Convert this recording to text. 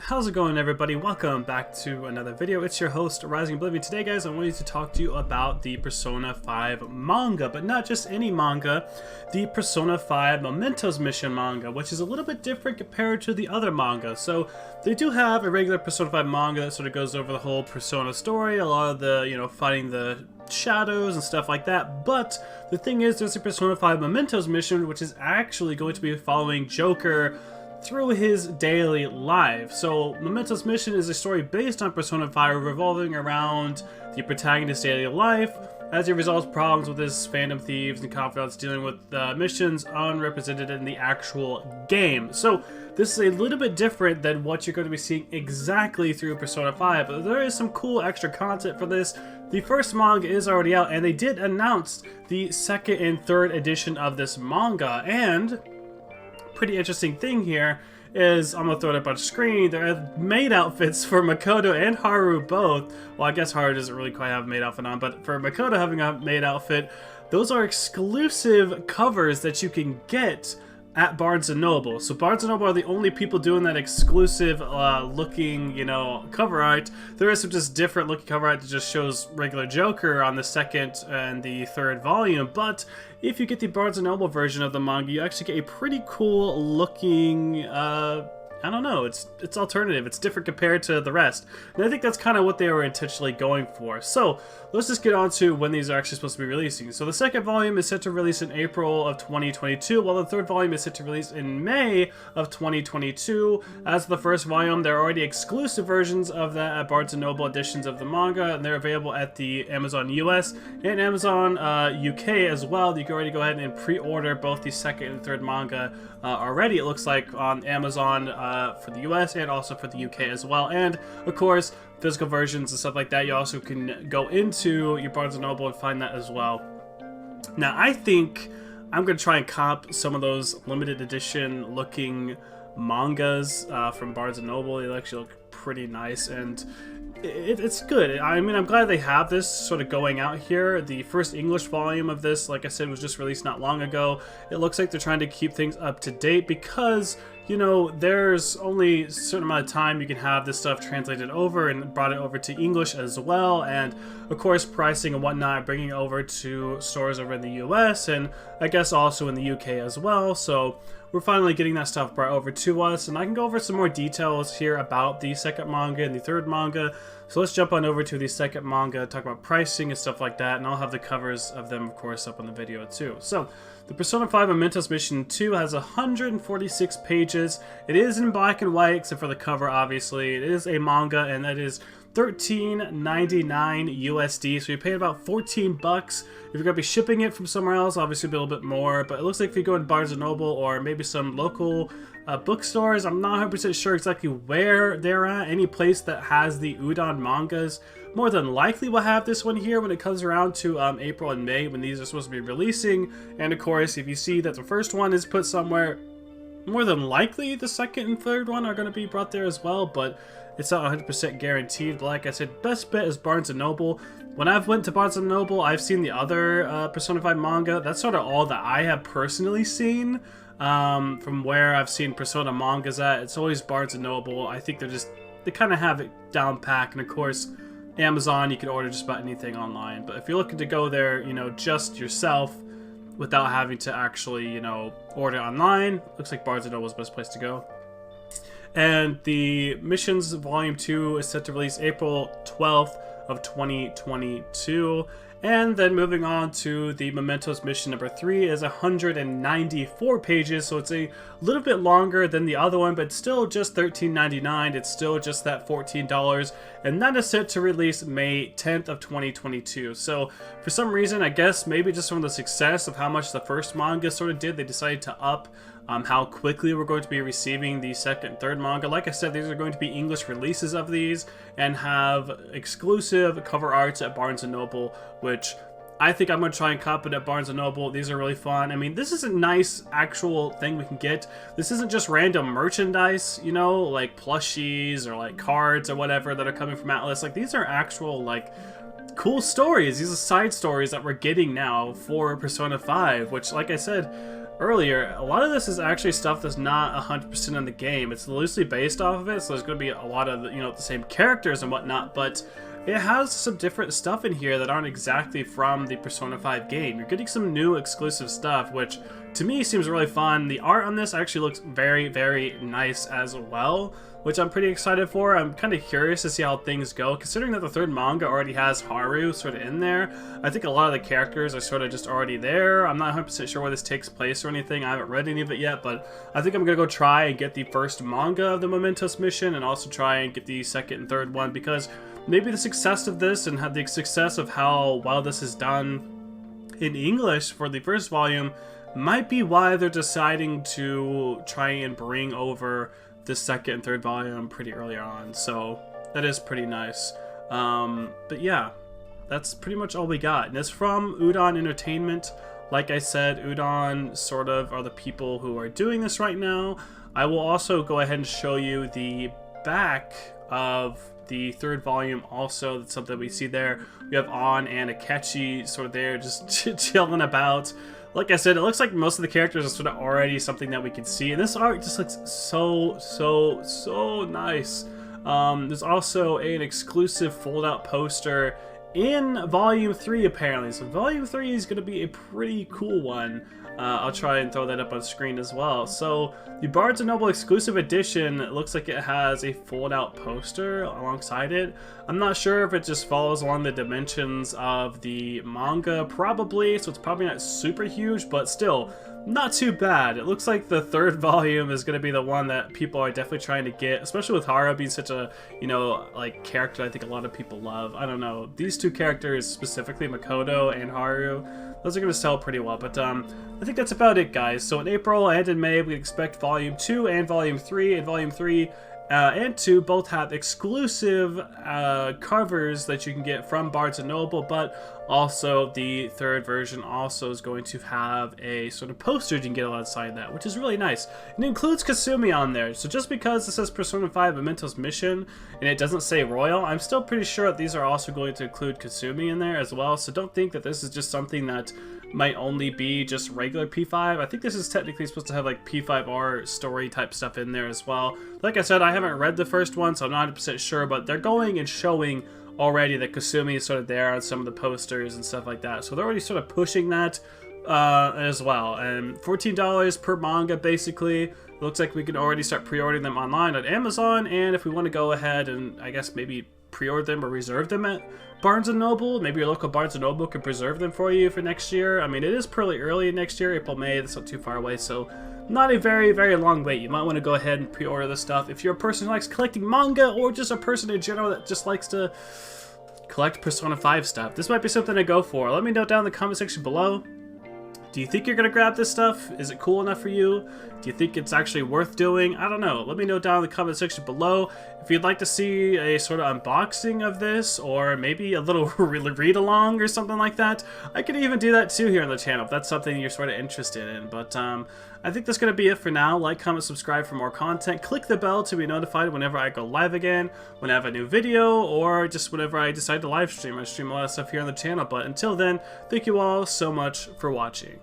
How's it going, everybody? Welcome back to another video. It's your host, Rising Oblivion. Today, guys, I wanted to talk to you about the Persona 5 manga, but not just any manga, the Persona 5 Mementoes mission manga, which is a little bit different compared to the other manga. So they do have a regular Persona 5 manga that sort of goes over the whole Persona story, a lot of the, fighting the shadows and stuff like that, but the thing is, there's a Persona 5 Mementoes mission, which is actually going to be following Joker through his daily life. So Mementoes mission is a story based on Persona 5 revolving around the protagonist's daily life as he resolves problems with his phantom thieves and confidants, dealing with missions unrepresented in the actual game. So this is a little bit different than what you're going to be seeing exactly through Persona 5, but there is some cool extra content for this. The first manga is already out, and they did announce the second and third edition of this manga. And pretty interesting thing here is, I'm gonna throw it up on screen, there are maid outfits for Makoto and Haru both. Well, I guess Haru doesn't really quite have a maid outfit on, but for Makoto having a maid outfit, those are exclusive covers that you can get at Barnes & Noble. So Barnes & Noble are the only people doing that exclusive looking, cover art. There is some just different looking cover art that just shows regular Joker on the second and the third volume, but if you get the Barnes & Noble version of the manga, you actually get a pretty cool looking, I don't know, it's alternative, it's different compared to the rest. And I think that's kind of what they were intentionally going for. So let's just get on to when these are actually supposed to be releasing. So the second volume is set to release in April of 2022, while the third volume is set to release in May of 2022. As for the first volume, there are already exclusive versions of that at Barnes & Noble editions of the manga, and they're available at the Amazon US and Amazon UK as well. You can already go ahead and pre-order both the second and third manga already, it looks like, on Amazon for the US and also for the UK as well. And of course, physical versions and stuff like that, you also can go into your Barnes & Noble and find that as well. Now, I think I'm going to try and cop some of those limited edition looking mangas from Barnes & Noble. They actually look pretty nice, and it's good. I mean, I'm glad they have this sort of going out here. The first English volume of this, like I said, was just released not long ago. It looks like they're trying to keep things up to date because, there's only a certain amount of time you can have this stuff translated over and brought it over to English as well. And of course, pricing and whatnot, bringing it over to stores over in the US and I guess also in the UK as well. So we're finally getting that stuff brought over to us, and I can go over some more details here about the second manga and the third manga. So let's jump on over to the second manga, talk about pricing and stuff like that, and I'll have the covers of them, of course, up on the video too. So the Persona 5 Mementoes Mission 2 has 146 pages. It is in black and white, except for the cover, obviously. It is a manga, and that is $13.99 USD, so you pay about 14 bucks. If you're going to be shipping it from somewhere else, obviously it'll be a little bit more, but it looks like if you go to Barnes & Noble or maybe some local bookstores, I'm not 100% sure exactly where they're at. Any place that has the Udon mangas more than likely will have this one here when it comes around to April and May, when these are supposed to be releasing. And of course, if you see that the first one is put somewhere, more than likely the second and third one are going to be brought there as well, but it's not 100% guaranteed. But like I said, best bet is Barnes & Noble. When I've went to Barnes & Noble, I've seen the other Persona 5 manga. That's sort of all that I have personally seen. From where I've seen Persona mangas at, it's always Barnes & Noble. I think they kind of have it down packed. And of course, Amazon, you can order just about anything online. But if you're looking to go there, just yourself without having to actually, order online, looks like Barnes & Noble is the best place to go. And the Missions Volume 2 is set to release April 12th of 2022. And then moving on to the Mementoes Mission number 3 is 194 pages, so it's a little bit longer than the other one, but still just $13.99. It's still just that $14, and that is set to release May 10th of 2022. So for some reason, I guess maybe just from the success of how much the first manga sort of did, they decided to up how quickly we're going to be receiving the second and third manga. Like I said, these are going to be English releases of these and have exclusive cover arts at Barnes & Noble, which I think I'm going to try and cop it at Barnes & Noble. These are really fun. I mean, this is a nice actual thing we can get. This isn't just random merchandise, like plushies or like cards or whatever that are coming from Atlus. Like, these are actual, like, cool stories. These are side stories that we're getting now for Persona 5, which, like I said, earlier, a lot of this is actually stuff that's not 100% in the game. It's loosely based off of it, so there's going to be a lot of, you know, the same characters and whatnot, but it has some different stuff in here that aren't exactly from the Persona 5 game. You're getting some new exclusive stuff, which to me seems really fun. The art on this actually looks very, very nice as well, which I'm pretty excited for. I'm kind of curious to see how things go, considering that the third manga already has Haru sort of in there. I think a lot of the characters are sort of just already there. I'm not 100% sure where this takes place or anything. I haven't read any of it yet, but I think I'm going to go try and get the first manga of the Mementoes mission, and also try and get the second and third one, because maybe the success of this and the success of how well this is done in English for the first volume might be why they're deciding to try and bring over the second and third volume pretty early on. So that is pretty nice. But yeah, that's pretty much all we got. And it's from Udon Entertainment. Like I said, Udon sort of are the people who are doing this right now. I will also go ahead and show you the back of the third volume also. That's something we see there. We have On and Akechi sort of there just chilling about. Like I said, it looks like most of the characters are sort of already something that we can see, and this art just looks so nice. There's also an exclusive fold-out poster in Volume 3 apparently, so Volume 3 is going to be a pretty cool one. I'll try and throw that up on screen as well. So the Barnes & Noble exclusive edition looks like it has a fold-out poster alongside it. I'm not sure if it just follows along the dimensions of the manga, probably, so it's probably not super huge, but still, not too bad. It looks like the third volume is going to be the one that people are definitely trying to get, especially with Haru being such a, you know, like, character I think a lot of people love. I don't know, these two characters, specifically Makoto and Haru, those are going to sell pretty well, but I think that's about it, guys. So in April and in May, we expect Volume 2 and Volume 3, and Volume 3 and 2 both have exclusive covers that you can get from Barnes & Noble, but also the third version also is going to have a sort of poster you can get alongside that, which is really nice. It includes Kasumi on there, so just because it says Persona 5 Mementoes Mission and it doesn't say Royal, I'm still pretty sure that these are also going to include Kasumi in there as well, so don't think that this is just something that might only be just regular P5. I think this is technically supposed to have like P5R story type stuff in there as well. Like I said, I haven't read the first one, so I'm not 100% sure, but they're going and showing already that Kasumi is sort of there on some of the posters and stuff like that. So they're already sort of pushing that as well. And $14 per manga, basically. It looks like we can already start pre-ordering them online on Amazon, and if we want to go ahead and I guess maybe pre-order them or reserve them at Barnes & Noble, maybe your local Barnes & Noble can preserve them for you for next year. I mean, it is pretty early next year, April, May, that's not too far away, so not a very, very long wait. You might want to go ahead and pre-order this stuff if you're a person who likes collecting manga, or just a person in general that just likes to collect Persona 5 stuff. This might be something to go for. Let me know down in the comment section below. Do you think you're going to grab this stuff? Is it cool enough for you? Do you think it's actually worth doing? I don't know. Let me know down in the comment section below. If you'd like to see a sort of unboxing of this, or maybe a little read-along or something like that, I could even do that too here on the channel if that's something you're sort of interested in. But I think that's going to be it for now. Like, comment, subscribe for more content. Click the bell to be notified whenever I go live again, when I have a new video, or just whenever I decide to live stream. I stream a lot of stuff here on the channel. But until then, thank you all so much for watching.